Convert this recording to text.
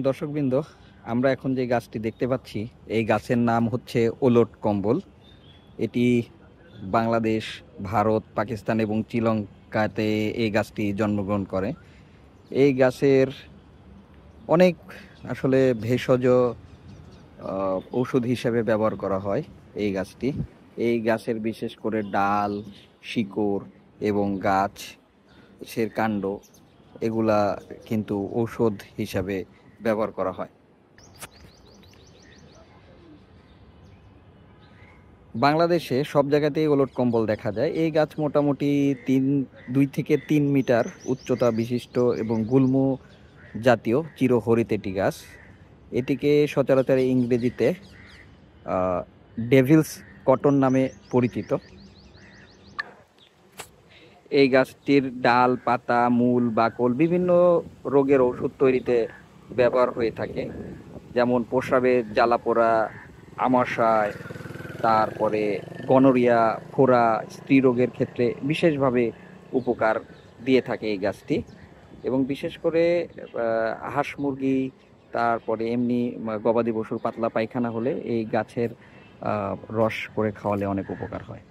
দর্শকবৃন্দ, আমরা এখন যে গাছটি দেখতে পাচ্ছি এই গাছের নাম হচ্ছে ওলট কম্বল। এটি বাংলাদেশ, ভারত, পাকিস্তান এবং শ্রীলঙ্কাতে এই গাছটি জন্মগ্রহণ করে। এই গাছের অনেক আসলে ভেষজ ঔষধ হিসেবে ব্যবহার করা হয় এই গাছটি। এই গাছের বিশেষ করে ডাল, শিকড় এবং গাছের কাণ্ড এগুলা কিন্তু ঔষধ হিসাবে ব্যবহার করা হয়। বাংলাদেশে সব জায়গাতেই ওলট কম্বল দেখা যায়। এই গাছ মোটামুটি 2 থেকে 3 মিটার উচ্চতা বিশিষ্ট এবং গুল্ম জাতীয় চিরহরিৎ একটি গাছ। এটিকে সচরাচর ইংরেজিতে ডেভিলস কটন নামে পরিচিত। এই গাছটির ডাল, পাতা, মূল, বাকল বিভিন্ন রোগের ওষুধ তৈরিতে ব্যবহার হয়ে থাকে, যেমন প্রস্রাবের জ্বালাপোড়া, আমাশয়, তারপরে গনোরিয়া, ফোড়া, স্ত্রী রোগের ক্ষেত্রে বিশেষভাবে উপকার দিয়ে থাকে এই গাছটি। এবং বিশেষ করে হাঁস মুরগি, তারপরে এমনি গবাদি পশুর পাতলা পায়খানা হলে এই গাছের রস করে খাওয়ালে অনেক উপকার হয়।